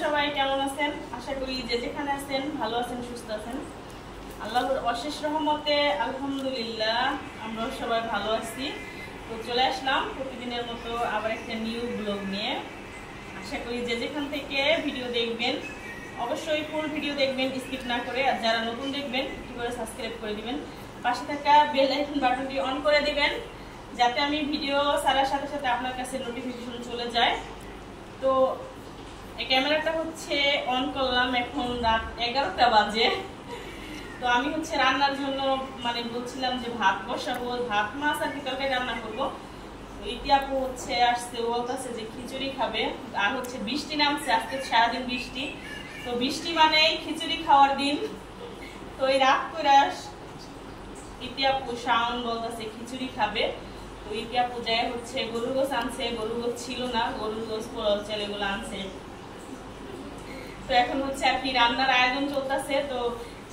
সবাই কেমন আছেন? আশা করি যে যেখানে আছেন ভালো আছেন, সুস্থ আছেন। আল্লাহর অশেষ রহমতে আলহামদুলিল্লাহ আমরা সবাই ভালো আছি। তো চলে আসলাম প্রতিদিনের মতো আবার একটা নিউ ব্লগ নিয়ে। আশা করি যে যেখান থেকে ভিডিও দেখবেন অবশ্যই ফুল ভিডিও দেখবেন, স্কিপ না করে। আর যারা নতুন দেখবেন একটু করে সাবস্ক্রাইব করে দিবেন, পাশে থাকা বেল আইকন বাটনটি অন করে দিবেন যাতে আমি ভিডিও ছাড়ার সাথে সাথে আপনার কাছে নোটিফিকেশন চলে যায়। তো এই ক্যামেরাটা হচ্ছে অন করলাম, এখন রাত 11টা বাজে। তো আমি হচ্ছে রান্নার জন্য মানে বলছিলাম যে ভাত বসাবো, ভাত মাছ আর কি তরকারি রান্না করবো। ইতি আপু হচ্ছে আসছে, বলতেছে যে খিচুড়ি খাবে। আর হচ্ছে বৃষ্টি নামছে, আজকে সারাদিন বৃষ্টি। তো বৃষ্টি মানে খিচুড়ি খাওয়ার দিন। তো এই রাত করে ইতি আপু শাওন বলতেছে খিচুড়ি খাবে। তো ইতি আপু যায় হচ্ছে গরুর গোশ আনছে, গরুর গোশ ছিল না, গরুর গোশ পোলাও চাল এগুলো আনছে। তো এখন হচ্ছে আর কি রান্নার আয়োজন চলতেছে। তো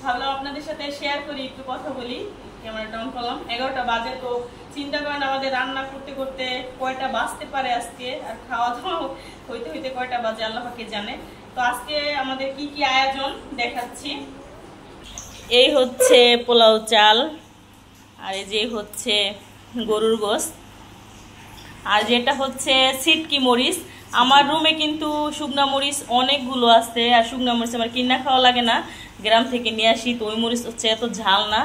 ভাবলাম আপনাদের সাথে শেয়ার করি, একটু কথা বলি। ক্যামেরাটা অন করলাম, 11টা বাজে। তো চিন্তা করেন আমাদের রান্না করতে করতে কয়টা বাজতে পারে আজকে, আর খাওয়া দাওয়া হইতে হইতে কয়টা বাজে আল্লাহ পাকে জানে। তো আজকে আমাদের কি কি আয়োজন দেখাচ্ছি। এই হচ্ছে পোলাও চাল, আর এই যে হচ্ছে গরুর গোশত, আর যেটা হচ্ছে সিটকি মরিচ। আমার রুমে কিন্তু শুকনা মরিচ অনেকগুলো আছে, আর শুকনা মরিচ আমার কিনা খাওয়া লাগে না, গ্রাম থেকে নিয়ে আসি। তো ওই মরিচ হচ্ছে এত ঝাল না,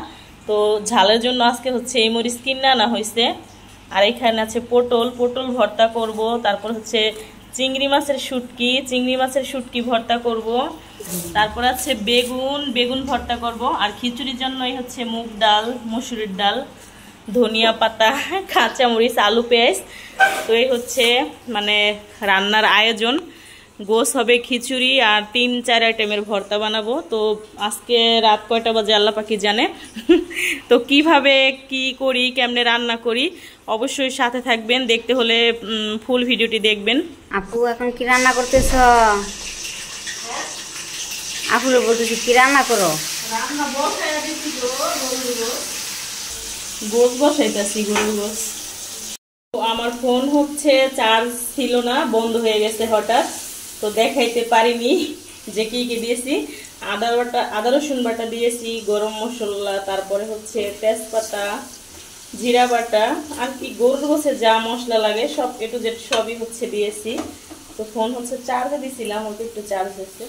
তো ঝালের জন্য আজকে হচ্ছে এই মরিচ কিনা আনা হয়েছে। আর এখানে আছে পটল, পটল ভর্তা করব। তারপর হচ্ছে চিংড়ি মাছের শুটকি ভর্তা করব। তারপর আছে বেগুন, বেগুন ভর্তা করব। আর খিচুড়ির জন্য এই হচ্ছে মুগ ডাল, মসুরির ডাল, ধনিয়া পাতা, কাঁচামরিচ, আলু, পেঁয়াজ। তো এই হচ্ছে মানে রান্নার আয়োজন। গোশ হবে, খিচুড়ি আর 3-4 আইটেমের ভর্তা বানাবো। তো আজকে রাত কয়টা বাজে আল্লাহ পাকি জানে। তো কিভাবে কি করি, কেমনে রান্না করি অবশ্যই সাথে থাকবেন, দেখতে হলে ফুল ভিডিওটি দেখবেন। আপু এখন কি রান্না করতেছ? আপুরে বলতেছি কি রান্না করো? রান্না বসাইয়া দিছি গো, গোশ বসাইতেছি, গরুর গোশ। আমার ফোন হচ্ছে চার্জ ছিল না, বন্ধ হয়ে গেছে হঠাৎ, তো দেখাইতে পারিনি যে কি কি দিয়েছি। আদা রসুন বাটা দিয়েছি, গরম মশলা, তারপরে হচ্ছে তেজপাতা, জিরা বাটা, আর কি গরুর গোশে যা মশলা লাগে সব A to Z সবই হচ্ছে দিয়েছি। তো ফোন হচ্ছে চার্জে দিয়েছিলাম, ওটা একটু চার্জ হয়েছে।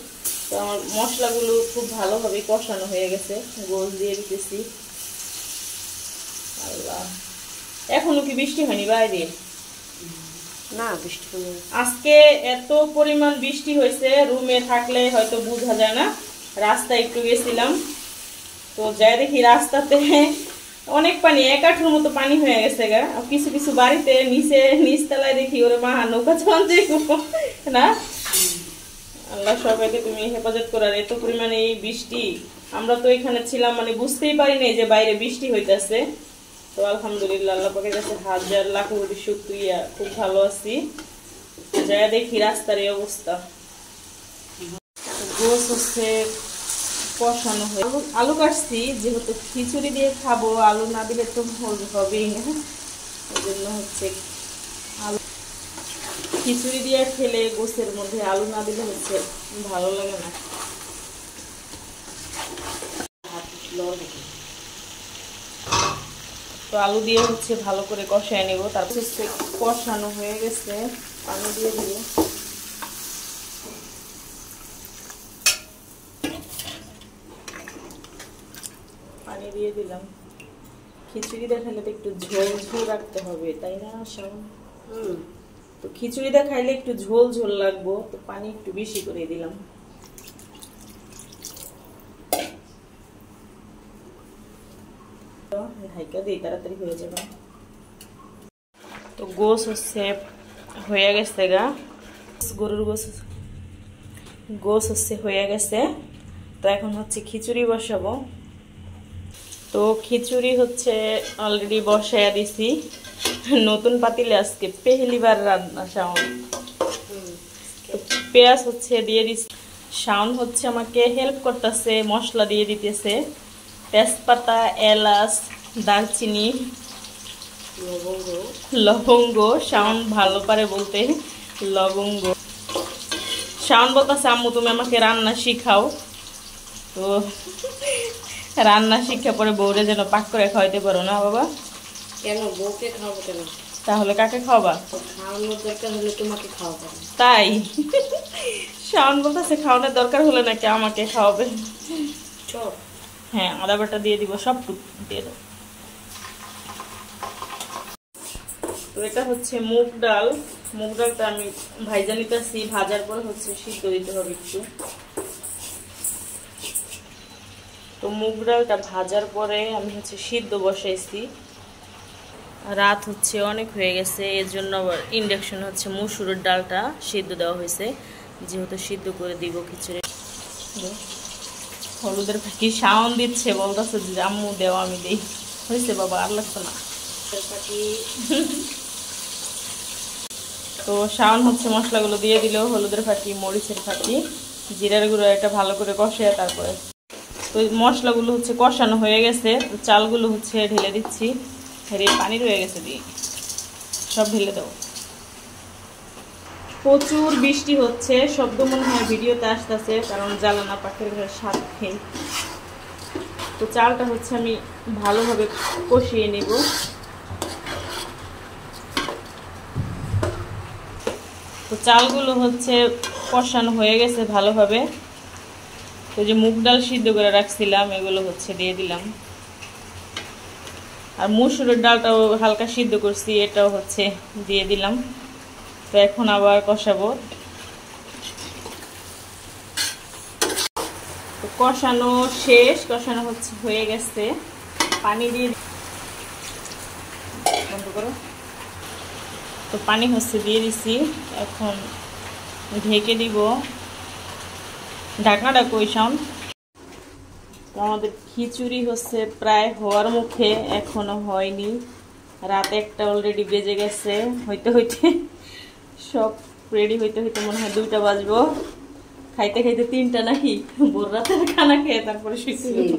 তো আমার মশলাগুলো খুব ভালোভাবে কষানো হয়ে গেছে, গোশ দিয়ে দিতেছি। আল্লাহ, এখনো কি বৃষ্টি হয়নি বাইরে? না, বৃষ্টি হয়নি আজকে। এত পরিমাণ বৃষ্টি হয়েছে, রুমে থাকলে হয়তো বোঝা যায় না। রাস্তায় একটু গেছিলাম, তো যাই দেখি রাস্তাতে অনেক পানি, 1 হাঁটুর মতো পানি হয়ে গেছে গা। কিছু কিছু বাড়িতে নিচতলায় দেখি ওরে মা নৌকা চলছে না। আল্লাহ সবাইকে তুমি হেফাজত করার। এত পরিমাণে এই বৃষ্টি, আমরা তো এখানে ছিলাম মানে বুঝতেই পারিনি যে বাইরে বৃষ্টি হইতেছে। তো আলহামদুলিল্লাহ আল্লাহ পাকের কাছে হাজার লাখ কোটি শুকরিয়া, খুব ভালো আছি। যাই দেখি রাস্তার এই অবস্থা। গোশ হচ্ছে কষানো হয়ে, আলু কাটছি যেহেতু খিচুড়ি দিয়ে খাবো, আলু না দিলে তো হবেই না। ওই জন্য হচ্ছে আলু খিচুড়ি দিয়ে খেলে গোশের মধ্যে আলু না দিলে হচ্ছে ভালো লাগে না। তো আলু দিয়ে হচ্ছে ভালো করে কষায় নেব। তারপর হচ্ছে কষানো হয়ে গেছে, পানি দিয়ে দিব। পানি দিয়ে দিলাম। খিচুড়ি দেখালে তো একটু ঝোল ঝোল রাখতে হবে, তাই না শাওন? তো খিচুড়ি দেখাইলে একটু ঝোল ঝোল লাগবো, তো পানি একটু বেশি করে দিলাম। ঢাইকা দিই, তাড়াতাড়ি হয়ে যাবে। তো গোশ হচ্ছে হয়ে গেছে গা, গরুর গোশ হচ্ছে হয়ে গেছে। তো এখন হচ্ছে খিচুড়ি বসাবো। তো খিচুড়ি হচ্ছে অলরেডি বসাইয়া দিছি, নতুন পাতিলে আজকে পেহলিবার রান্না শাওন। তো পেঁয়াজ হচ্ছে দিয়ে দিছি, শাওন হচ্ছে আমাকে হেল্প করতেছে, মশলা দিয়ে দিতেছে। তেজপাতা, এলাচ, দারচিনি, লবঙ্গ, শাওন ভালো পারে বলতে, লবঙ্গ, শাওন বলতেছে আম্মু তুমি আমাকে রান্না শিখাও। তো রান্না শিক্ষা পরে বউরে যেন পাক করে খাওয়াইতে পারো না বাবা। কেন বউকে খাওয়াবো কেন? তাহলে কাকে খাওয়াবা? খাওয়ানোর দরকার হলে তোমাকে খাওয়াবো। তাই শাওন বলতেছে খাওয়ানোর দরকার হলে নাকি আমাকে খাওয়াবে। চল। হ্যাঁ আদা বাটা দিয়ে দিব, সবটুকু দিয়ে দাও। তো এটা হচ্ছে মুগ ডাল। মুগ ডালটা আমি ভাইজা নিতেছি, ভাজার পর হচ্ছে সিদ্ধ দিতে হবে একটু। তো মুগ ডালটা ভাজার পরে আমি হচ্ছে সিদ্ধ বসাইছি। রাত হচ্ছে অনেক হয়ে গেছে, এর জন্য আবার ইন্ডাকশন হচ্ছে মসুরের ডালটা সিদ্ধ দেওয়া হয়েছে, যেহেতু সিদ্ধ করে দিব খিচুড়ি। হলুদের কি শাওন দিচ্ছে, বলতেছে যে আম্মু দেওয়া আমি দিই। হয়েছে বাবা, আর লাগতো না। তো শাওন হচ্ছে মশলাগুলো দিয়ে দিল, হলুদের ফাঁকি, মরিচের ফাঁকি, জিরার গুঁড়ো, এটা ভালো করে কষে তারপরে। তো মশলাগুলো হচ্ছে কষানো হয়ে গেছে, তো চালগুলো হচ্ছে ঢেলে দিচ্ছি। পানি রয়ে গেছে, দিয়ে সব ঢেলে দেবো। প্রচুর বৃষ্টি হচ্ছে, শব্দ মনে হয় ভিডিওতে আসতেছে, কারণ জ্বালানা পাখির ঘরের সাথে। তো চালটা হচ্ছে আমি ভালোভাবে কষিয়ে নিব। তো চালগুলো হচ্ছে কষানো হয়ে গেছে ভালোভাবে। তো যে মুগ ডাল সিদ্ধ করে রাখছিলাম এগুলো হচ্ছে দিয়ে দিলাম, আর মসুরের ডালটাও হালকা সিদ্ধ করছি, এটাও হচ্ছে দিয়ে দিলাম। তো এখন আবার কষাবো। তো কষানো শেষ, কষানো হচ্ছে হয়ে গেছে, পানি দিয়ে বন্ধ করো। তো পানি হচ্ছে দিয়ে দিছি, এখন ঢেকে দিব। ঢাকনাটা কই শাওন? তো আমাদের খিচুড়ি হচ্ছে প্রায় হওয়ার মুখে, এখনো হয়নি। রাত একটা অলরেডি বেজে গেছে, হইতে হইতে সব রেডি হইতে হইতে মনে হয় 2টা বাজবো, খাইতে খাইতে 3টা নাকি। ভোর রাতের খানা খেয়ে তারপরে শুইতে হইব,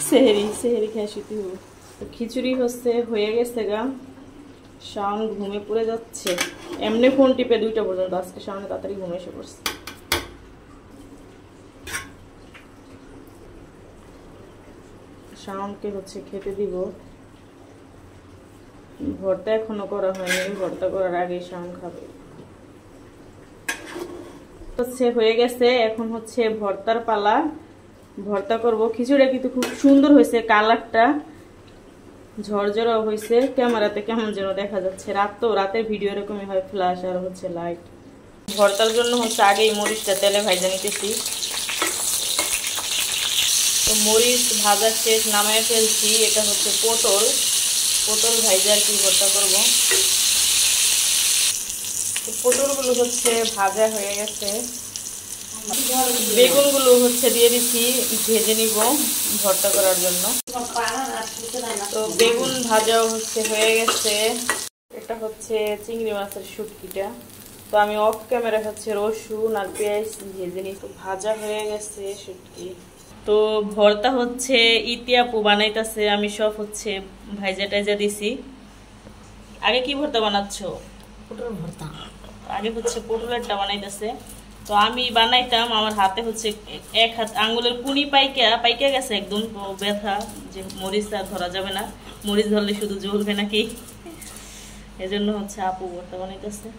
সেহেরি খেয়ে শুইতে হইব। তো খিচুড়ি হচ্ছে হয়ে গেছে গা। শাওন ঘুমে পড়ে যাচ্ছে, এমনি ফোন টিপে 2টা পর্যন্ত। আজকে শাওনে তাড়াতাড়ি ঘুমে এসে পড়ছে। শাওনকে হচ্ছে খেতে দিব। ভর্তা এখনো করা হয়নি, ভর্তা করার আগে শাওন খাবে। হচ্ছে হয়ে গেছে, এখন হচ্ছে ভর্তার পালা। ভর্তা করব। খিচুড়িটা কিন্তু খুব সুন্দর হয়েছে, কালারটা ঝরঝরা হয়েছে। ক্যামেরাতে কেমন যেন দেখা যাচ্ছে, রাতের ভিডিও এরকমই হয়, ফ্ল্যাশ আর হচ্ছে লাইট। ভর্তার জন্য হচ্ছে আগেই মরিচটা তেলে ভাজা নিতেছি। তো মরিচ ভাজা শেষ, নামায় ফেলছি। এটা হচ্ছে পটল ভাজা আর কি ভর্তা করবো। তো পটলগুলো হচ্ছে ভাজা হয়ে গেছে, বেগুনগুলো হচ্ছে দিয়ে দিচ্ছি, ভেজে নিব ভর্তা করার জন্য। তো বেগুন ভাজাও হচ্ছে হয়ে গেছে। এটা হচ্ছে চিংড়ি মাছের শুটকিটা। তো আমি অফ ক্যামেরা হচ্ছে রসুন আর পেঁয়াজ ভেজে নিই। তো ভাজা হয়ে গেছে শুটকি। তো ভর্তা হচ্ছে ইতিয়াপু বানাইতেছে, আমি সব হচ্ছে ভাইজা টাইজা দিছি। আগে কি ভর্তা বানাচ্ছ? পটল ভর্তা। আগে হচ্ছে পটলেরটা বানাইতেছে। তো আমি বানাইতাম, আমার হাতে হচ্ছে এক হাত আঙ্গুলের কুনি পাইকা গেছে একদম। তো ব্যথা, যে মরিচ আর ধরা যাবে না, মরিচ ধরলে শুধু জ্বলবে নাকি, এজন্য হচ্ছে আপু ভর্তা বানাইতেছে।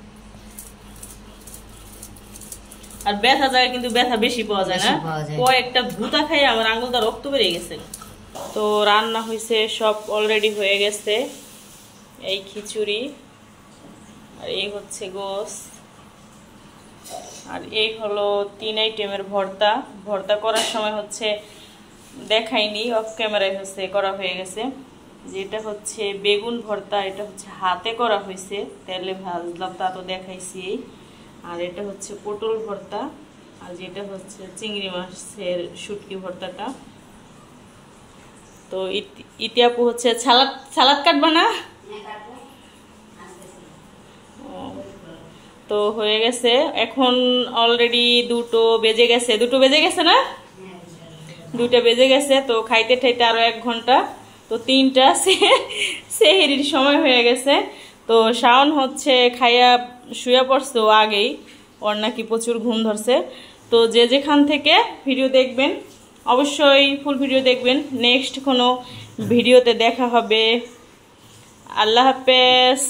আর ব্যথা জায়গায় কিন্তু ব্যথা বেশি পাওয়া যায় না, কয়েকটা ভুতা খাই আমার আঙ্গুলটা রক্ত বেরিয়ে গেছে। তো রান্না হয়েছে, সব অলরেডি হয়ে গেছে। এই খিচুড়ি, আর এই হচ্ছে গোস, আর এই হলো 3 আইটেমের ভর্তা। ভর্তা করার সময় হচ্ছে দেখাইনি, অফ ক্যামেরায় হচ্ছে করা হয়ে গেছে। যেটা হচ্ছে বেগুন ভর্তা, এটা হচ্ছে হাতে করা হয়েছে, তেলে ভাজলাম, তা তো দেখাইছি। আর এটা হচ্ছে পটল ভর্তা, আর যেটা হচ্ছে চিংড়ি মাছের শুটকি ভর্তাটা। তো ইতিয়াপু হচ্ছে সালাদ কাটবা না? তো হয়ে গেছে, এখন অলরেডি 2টো বেজে গেছে না? 2টা বেজে গেছে। তো খাইতে ঠাইতে আরো 1 ঘন্টা। তো 3টা সেহেরির সময় হয়ে গেছে। তো শাওন হচ্ছে খাইয়া শুয়ে পড়ছে আগেই। ওর নাকি প্রচুর ঘুম ধরছে। তো যে যেখান থেকে ভিডিও দেখবেন অবশ্যই ফুল ভিডিও দেখবেন। নেক্সট কোনো ভিডিওতে দেখা হবে। আল্লাহ হাফেজ।